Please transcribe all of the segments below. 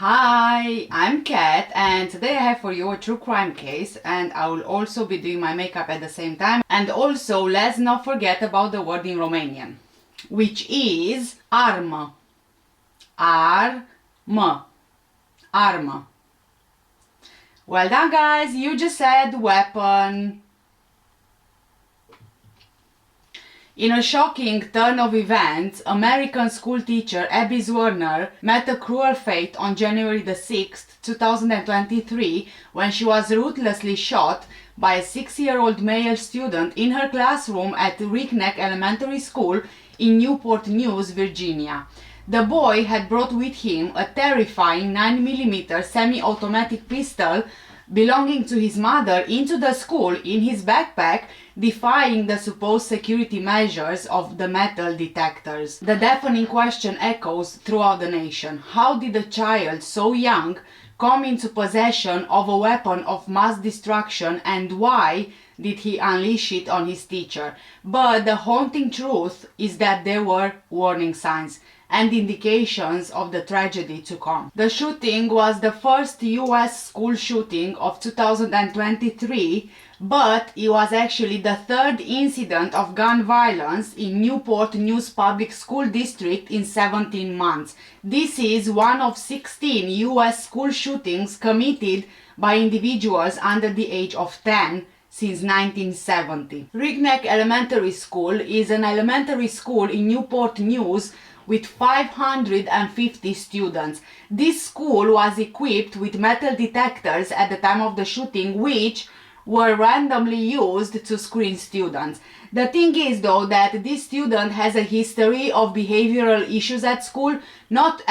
Hi, I'm Kat and today I have for you a true crime case, and I will also be doing my makeup at the same time. And also, let's not forget about the word in Romanian, which is armă. Armă. Armă. Well done, guys, you just said weapon. In a shocking turn of events, American school teacher Abby Zwerner met a cruel fate on January the 6th, 2023, when she was ruthlessly shot by a 6-year-old male student in her classroom at Richneck Elementary School in Newport, Virginia. The boy had brought with him a terrifying 9mm semi-automatic pistol belonging to his mother into the school in his backpack, defying the supposed security measures of the metal detectors. The deafening question echoes throughout the nation. How did a child so young come into possession of a weapon of mass destruction, and why did he unleash it on his teacher? But the haunting truth is that there were warning signs and indications of the tragedy to come. The shooting was the first US school shooting of 2023, but it was actually the third incident of gun violence in Newport News Public School District in 17 months. This is one of 16 US school shootings committed by individuals under the age of 10 since 1970. Richneck Elementary School is an elementary school in Newport News with 550 students. This school was equipped with metal detectors at the time of the shooting, which were randomly used to screen students. The thing is though that this student has a history of behavioral issues at school, not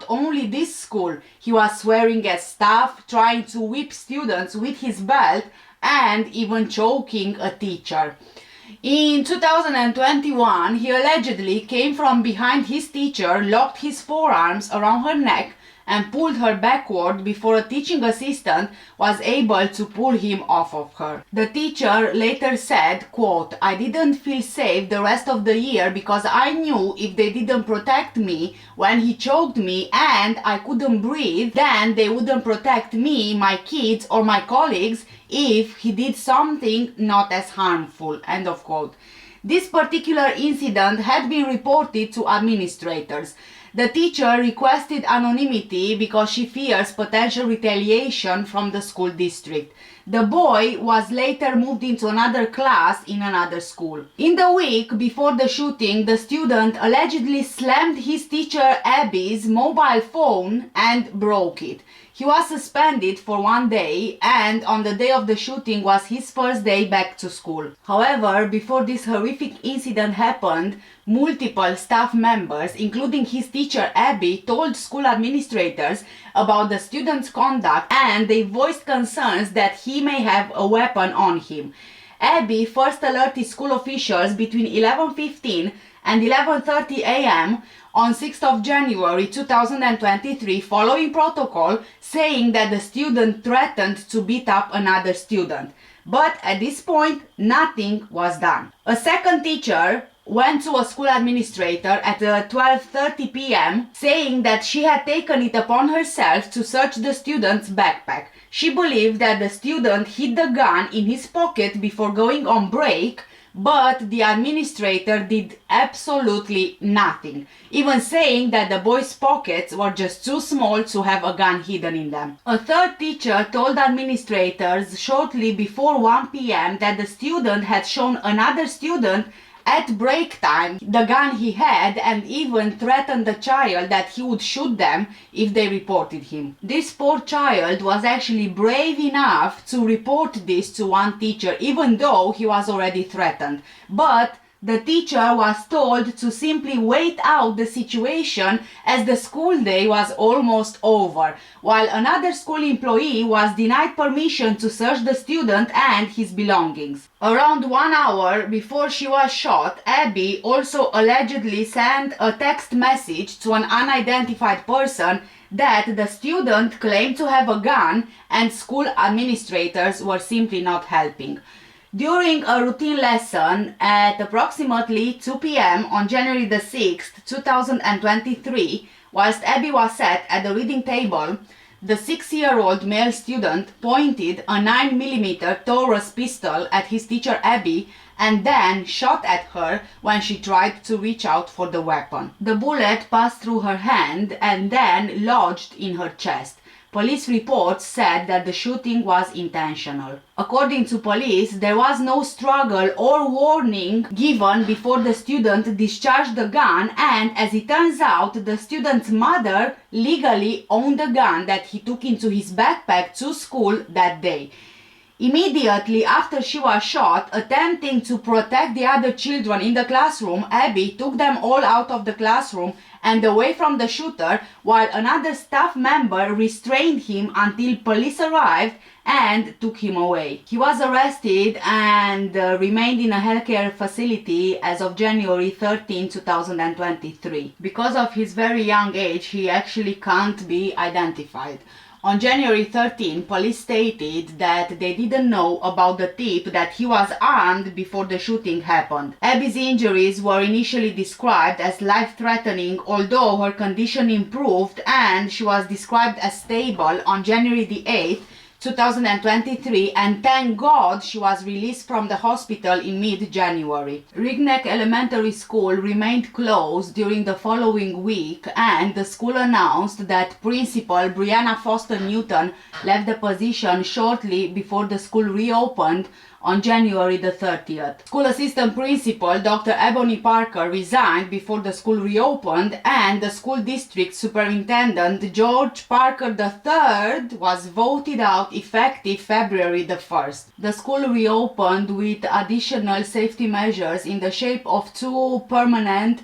only this school. He was swearing at staff, trying to whip students with his belt, and even choking a teacher. In 2021, he allegedly came from behind his teacher, locked his forearms around her neck, and pulled her backward before a teaching assistant was able to pull him off of her. The teacher later said, quote, "I didn't feel safe the rest of the year because I knew if they didn't protect me when he choked me and I couldn't breathe, then they wouldn't protect me, my kids, or my colleagues if he did something not as harmful," end of quote. This particular incident had been reported to administrators. The teacher requested anonymity because she fears potential retaliation from the school district. The boy was later moved into another class in another school. In the week before the shooting, the student allegedly slammed his teacher Abby's mobile phone and broke it. He was suspended for 1 day, and on the day of the shooting was his first day back to school. However, before this horrific incident happened, multiple staff members, including his teacher Abby, told school administrators about the student's conduct, and they voiced concerns that he may have a weapon on him. Abby first alerted school officials between 11:15 and 11:30 a.m. on 6th of January 2023 following protocol, saying that the student threatened to beat up another student. But at this point, nothing was done. A second teacher went to a school administrator at 12:30 p.m. saying that she had taken it upon herself to search the student's backpack. She believed that the student hid the gun in his pocket before going on break, but the administrator did absolutely nothing, even saying that the boy's pockets were just too small to have a gun hidden in them. A third teacher told administrators shortly before 1 p.m. that the student had shown another student at break time the gun he had, and even threatened the child that he would shoot them if they reported him. This poor child was actually brave enough to report this to one teacher, even though he was already threatened. But the teacher was told to simply wait out the situation as the school day was almost over, while another school employee was denied permission to search the student and his belongings. Around 1 hour before she was shot, Abby also allegedly sent a text message to an unidentified person that the student claimed to have a gun, and school administrators were simply not helping. During a routine lesson at approximately 2 p.m. on January the 6th, 2023, Whilst Abby was sat at the reading table, the 6-year-old male student pointed a 9mm Taurus pistol at his teacher Abby and then shot at her when she tried to reach out for the weapon. The bullet passed through her hand and then lodged in her chest. Police reports said that the shooting was intentional. According to police, there was no struggle or warning given before the student discharged the gun, and as it turns out, the student's mother legally owned the gun that he took into his backpack to school that day. Immediately after she was shot, attempting to protect the other children in the classroom, Abby took them all out of the classroom and away from the shooter, while another staff member restrained him until police arrived and took him away. He was arrested and remained in a healthcare facility as of January 13, 2023. Because of his very young age, he actually can't be identified. On January 13, police stated that they didn't know about the tip that he was armed before the shooting happened. Abby's injuries were initially described as life-threatening, although her condition improved and she was described as stable on January the 8th, 2023, and thank God she was released from the hospital in mid-January. Richneck Elementary School remained closed during the following week, and the school announced that Principal Brianna Foster Newton left the position shortly before the school reopened on January the 30th. School Assistant Principal Dr. Ebony Parker resigned before the school reopened, and the school district superintendent George Parker III was voted out effective February the 1st. The school reopened with additional safety measures in the shape of 2 permanent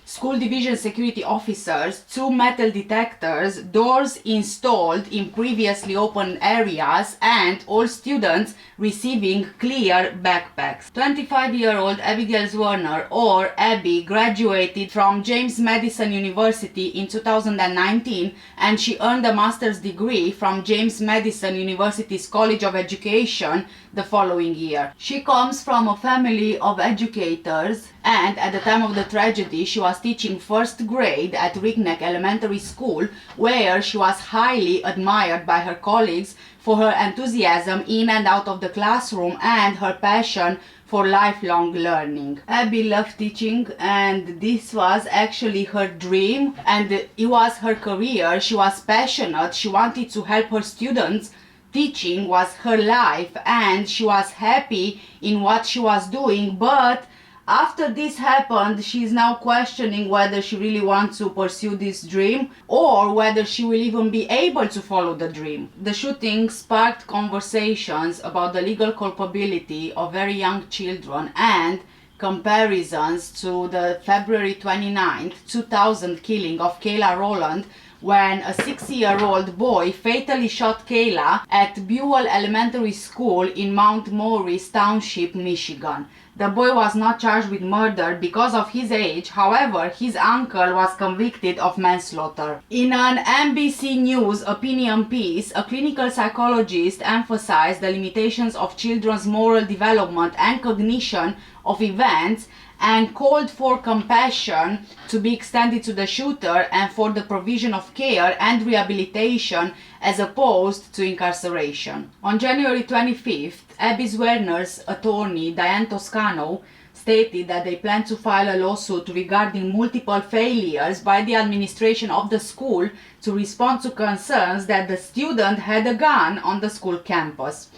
school division security officers, 2 metal detectors, doors installed in previously open areas, and all students receiving clear backpacks. 25-year-old Abby Zwerner, or Abby, graduated from James Madison University in 2019, and she earned a master's degree from James Madison University's College of Education the following year. She comes from a family of educators, and at the time of the tragedy she was teaching 1st grade at Richneck Elementary School, where she was highly admired by her colleagues for her enthusiasm in and out of the classroom and her passion for lifelong learning. Abby loved teaching, and this was actually her dream, and it was her career. She was passionate, she wanted to help her students. Teaching was her life and she was happy in what she was doing, but after this happened, she is now questioning whether she really wants to pursue this dream or whether she will even be able to follow the dream. The shooting sparked conversations about the legal culpability of very young children and comparisons to the February 29, 2000 killing of Kayla Rowland, when a 6-year-old boy fatally shot Kayla at Buell Elementary School in Mount Morris Township, Michigan. The boy was not charged with murder because of his age. However, his uncle was convicted of manslaughter. In an NBC News opinion piece, a clinical psychologist emphasized the limitations of children's moral development and cognition of events and called for compassion to be extended to the shooter and for the provision of care and rehabilitation as opposed to incarceration. On January 25th, Abby Zwerner's attorney, Diane Toscano, stated that they plan to file a lawsuit regarding multiple failures by the administration of the school to respond to concerns that the student had a gun on the school campus.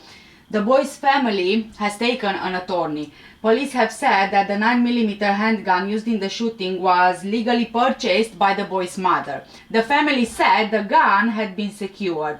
The boy's family has taken an attorney. Police have said that the 9mm handgun used in the shooting was legally purchased by the boy's mother. The family said the gun had been secured.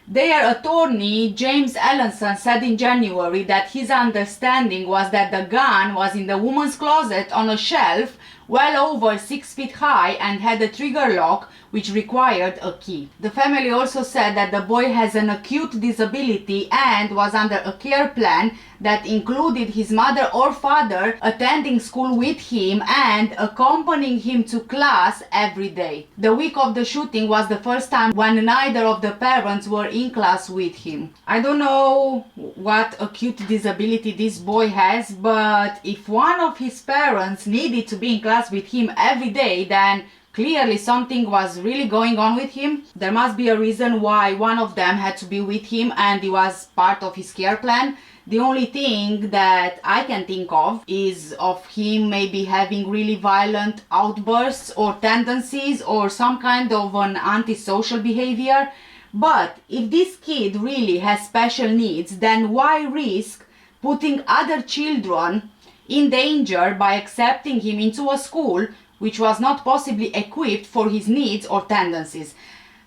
Their attorney, James Ellenson, said in January that his understanding was that the gun was in the woman's closet on a shelf well over 6 feet high and had a trigger lock which required a key. The family also said that the boy has an acute disability and was under a care plan that included his mother or father attending school with him and accompanying him to class every day. The week of the shooting was the first time when neither of the parents were in class with him. I don't know what acute disability this boy has, but if one of his parents needed to be in class with him every day, then Clearly something was really going on with him. There must be a reason why one of them had to be with him and it was part of his care plan. The only thing that I can think of is of him maybe having really violent outbursts or tendencies or some kind of an antisocial behavior. But if this kid really has special needs, then why risk putting other children in danger by accepting him into a school which was not possibly equipped for his needs or tendencies?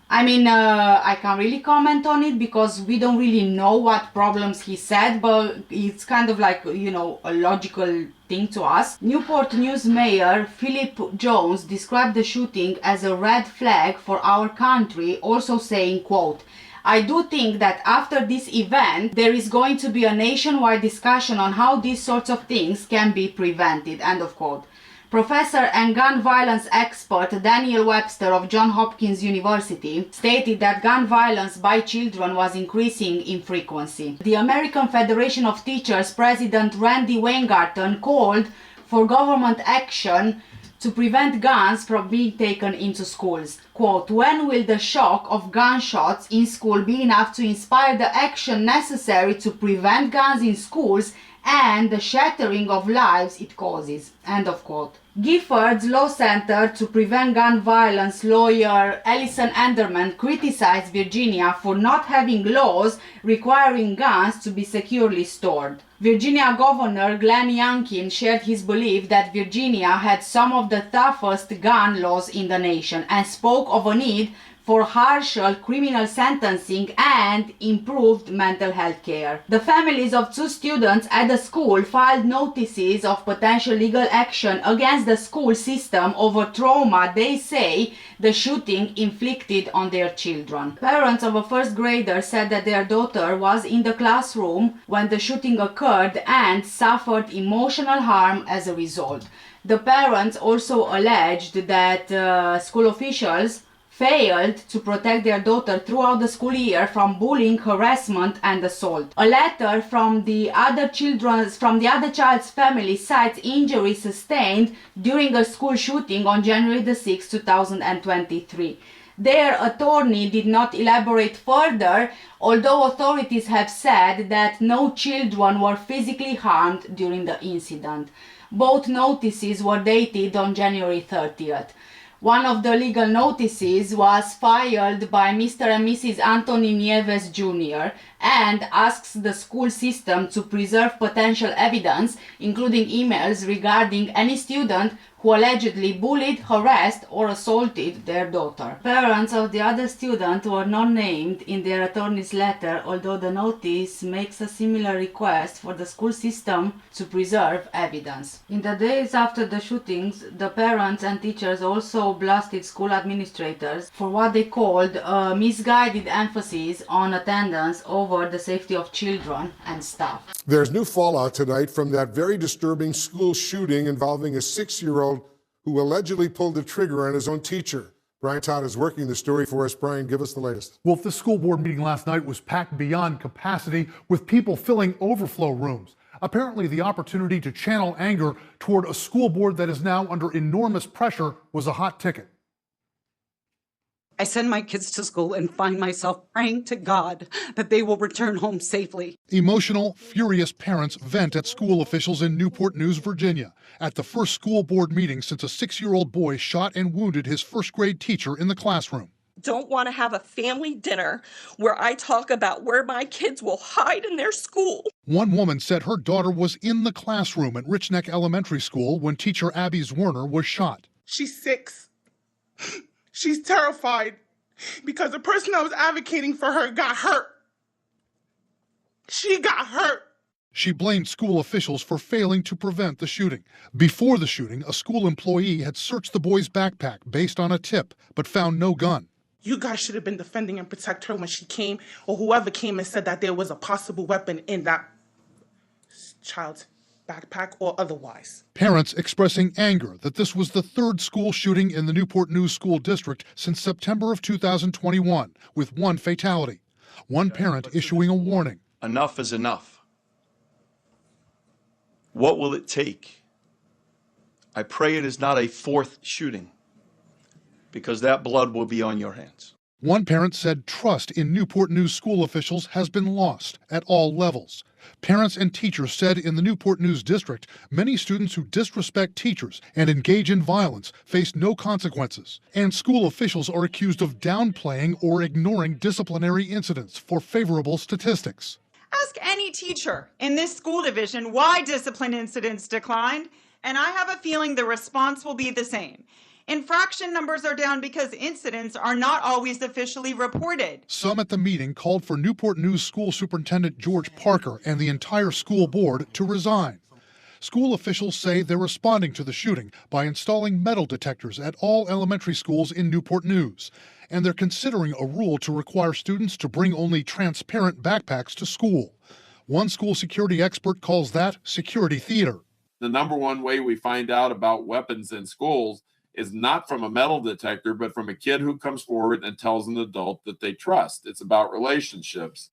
I mean, I can't really comment on it because we don't really know what problems he said, but it's kind of like, you know, a logical thing to us. Newport News Mayor Philip Jones described the shooting as a red flag for our country, also saying, quote, "I do think that after this event, there is going to be a nationwide discussion on how these sorts of things can be prevented," end of quote. Professor and gun violence expert Daniel Webster of Johns Hopkins University stated that gun violence by children was increasing in frequency. The American Federation of Teachers President Randy Weingarten called for government action to prevent guns from being taken into schools. Quote, "When will the shock of gunshots in school be enough to inspire the action necessary to prevent guns in schools and the shattering of lives it causes?" End of quote. Gifford's Law Center to Prevent Gun Violence lawyer Alison Anderman criticized Virginia for not having laws requiring guns to be securely stored. Virginia Governor Glenn Youngkin shared his belief that Virginia had some of the toughest gun laws in the nation and spoke of a need for harsher criminal sentencing and improved mental health care. The families of two students at the school filed notices of potential legal action against the school system over trauma they say the shooting inflicted on their children. Parents of a first grader said that their daughter was in the classroom when the shooting occurred and suffered emotional harm as a result. The parents also alleged that school officials failed to protect their daughter throughout the school year from bullying, harassment, and assault. A letter from the other child's family cites injuries sustained during a school shooting on January the 6th, 2023. Their attorney did not elaborate further, although authorities have said that no children were physically harmed during the incident. Both notices were dated on January 30th. One of the legal notices was filed by Mr. and Mrs. Anthony Nieves Jr. and asks the school system to preserve potential evidence, including emails regarding any student who allegedly bullied, harassed, or assaulted their daughter. Parents of the other student were not named in their attorney's letter, although the notice makes a similar request for the school system to preserve evidence. In the days after the shootings, the parents and teachers also blasted school administrators for what they called a misguided emphasis on attendance over the safety of children and staff. There's new fallout tonight from that very disturbing school shooting involving a 6-year-old who allegedly pulled the trigger on his own teacher. Brian Todd is working the story for us. Brian, give us the latest. Well, the school board meeting last night was packed beyond capacity with people filling overflow rooms. Apparently, the opportunity to channel anger toward a school board that is now under enormous pressure was a hot ticket. I send my kids to school and find myself praying to God that they will return home safely. Emotional, furious parents vent at school officials in Newport News, Virginia, at the first school board meeting since a 6-year-old boy shot and wounded his first-grade teacher in the classroom. Don't want to have a family dinner where I talk about where my kids will hide in their school. One woman said her daughter was in the classroom at Richneck Elementary School when teacher Abby Zwerner was shot. She's 6. She's terrified because the person that was advocating for her got hurt. She got hurt. She blamed school officials for failing to prevent the shooting. Before the shooting, a school employee had searched the boy's backpack based on a tip, but found no gun. You guys should have been defending and protect her when she came, or whoever came and said that there was a possible weapon in that child's backpack or otherwise. Parents expressing anger that this was the third school shooting in the Newport News School District since September of 2021, with one fatality. One parent issuing a warning. Enough is enough. What will it take? I pray it is not a fourth shooting. because that blood will be on your hands. One parent said trust in Newport News school officials has been lost at all levels. Parents and teachers said in the Newport News district, many students who disrespect teachers and engage in violence face no consequences. And school officials are accused of downplaying or ignoring disciplinary incidents for favorable statistics. Ask any teacher in this school division why discipline incidents declined, and I have a feeling the response will be the same. Infraction numbers are down because incidents are not always officially reported. Some at the meeting called for Newport News School Superintendent George Parker and the entire school board to resign. School officials say they're responding to the shooting by installing metal detectors at all elementary schools in Newport News. And they're considering a rule to require students to bring only transparent backpacks to school. One school security expert calls that security theater. The number one way we find out about weapons in schools is not from a metal detector, but from a kid who comes forward and tells an adult that they trust. It's about relationships.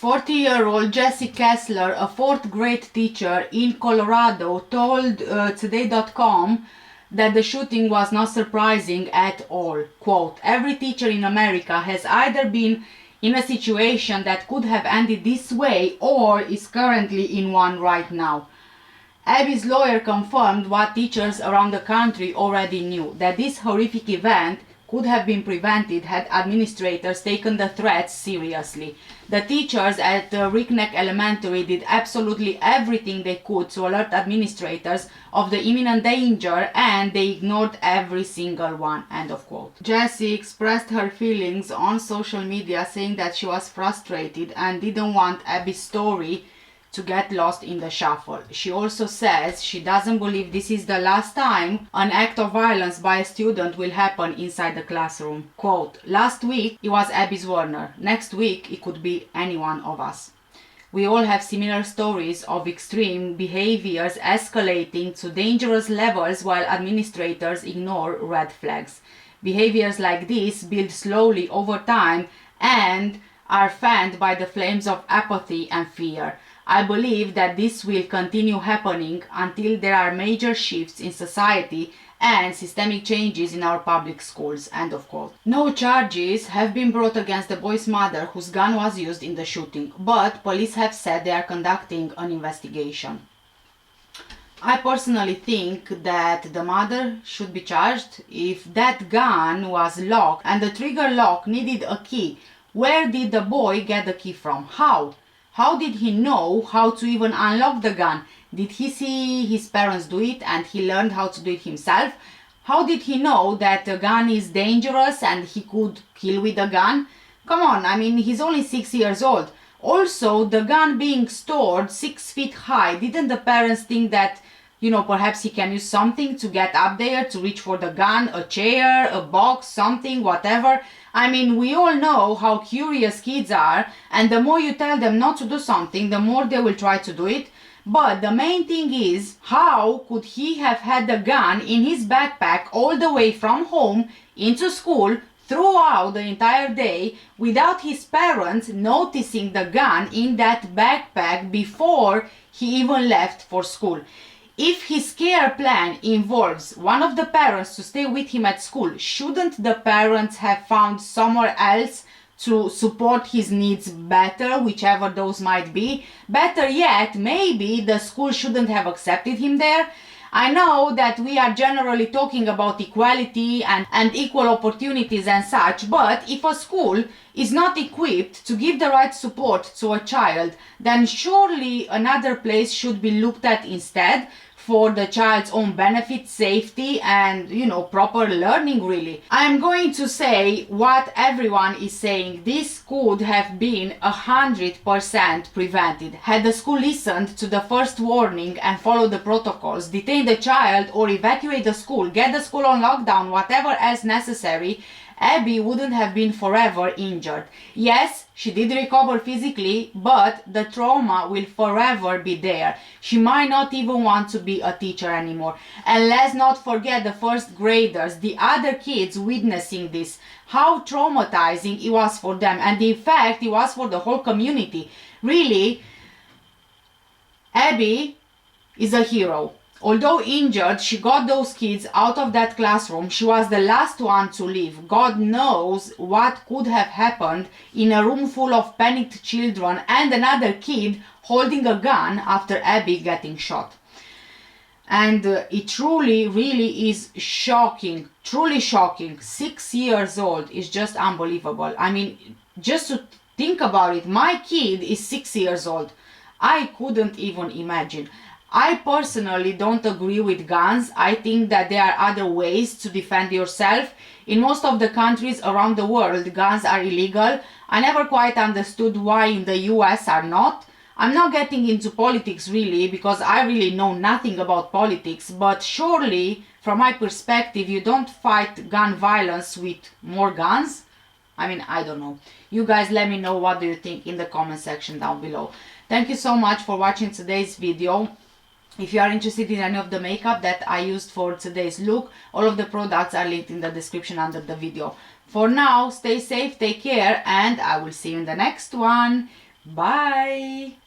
40-year-old Jessie Kessler, a fourth grade teacher in Colorado, told Today.com that the shooting was not surprising at all. Quote, "Every teacher in America has either been in a situation that could have ended this way or is currently in one right now." Abby's lawyer confirmed what teachers around the country already knew, that this horrific event could have been prevented had administrators taken the threats seriously. The teachers at Richneck Elementary did absolutely everything they could to alert administrators of the imminent danger, and they ignored every single one. End of quote. Jessie expressed her feelings on social media, saying that she was frustrated and didn't want Abby's story to get lost in the shuffle. She also says she doesn't believe this is the last time an act of violence by a student will happen inside the classroom. Quote, "Last week it was Abby Zwerner. Next week it could be any one of us. We all have similar stories of extreme behaviors escalating to dangerous levels while administrators ignore red flags. Behaviors like this build slowly over time and are fanned by the flames of apathy and fear. I believe that this will continue happening until there are major shifts in society and systemic changes in our public schools." End of quote. No charges have been brought against the boy's mother whose gun was used in the shooting, but police have said they are conducting an investigation. I personally think that the mother should be charged. If that gun was locked and the trigger lock needed a key, where did the boy get the key from? How? How did he know how to even unlock the gun? Did he see his parents do it and he learned how to do it himself? How did he know that a gun is dangerous and he could kill with a gun? Come on, I mean, he's only 6 years old. Also, the gun being stored 6 feet high, didn't the parents think that, perhaps he can use something to get up there, to reach for the gun, a chair, a box, something, whatever? I mean, we all know how curious kids are, and the more you tell them not to do something, the more they will try to do it. But the main thing is, how could he have had the gun in his backpack all the way from home into school throughout the entire day without his parents noticing the gun in that backpack before he even left for school? If his care plan involves one of the parents to stay with him at school, shouldn't the parents have found somewhere else to support his needs better, whichever those might be? Better yet, maybe the school shouldn't have accepted him there. I know that we are generally talking about equality and equal opportunities and such, but if a school is not equipped to give the right support to a child, then surely another place should be looked at instead, for the child's own benefit, safety, and, proper learning, really. I'm going to say what everyone is saying. This could have been 100% prevented. Had the school listened to the first warning and followed the protocols, detain the child or evacuate the school, get the school on lockdown, whatever else necessary, Abby wouldn't have been forever injured. Yes, she did recover physically, but the trauma will forever be there. She might not even want to be a teacher anymore. And let's not forget the first graders, the other kids witnessing this, how traumatizing it was for them, and in fact it was for the whole community. Really, Abby is a hero. Although injured, she got those kids out of that classroom. She was the last one to leave. God knows what could have happened in a room full of panicked children and another kid holding a gun after Abby getting shot. And it truly, really is shocking, truly shocking. 6 years old is just unbelievable. I mean, just to think about it, my kid is 6 years old. I couldn't even imagine. I personally don't agree with guns. I think that there are other ways to defend yourself. In most of the countries around the world, guns are illegal. I never quite understood why in the US are not. I'm not getting into politics really, because I really know nothing about politics, but surely, from my perspective, you don't fight gun violence with more guns. I mean, I don't know. You guys let me know what do you think in the comment section down below. Thank you so much for watching today's video. If you are interested in any of the makeup that I used for today's look, all of the products are linked in the description under the video. For now, stay safe, take care, and I will see you in the next one. Bye!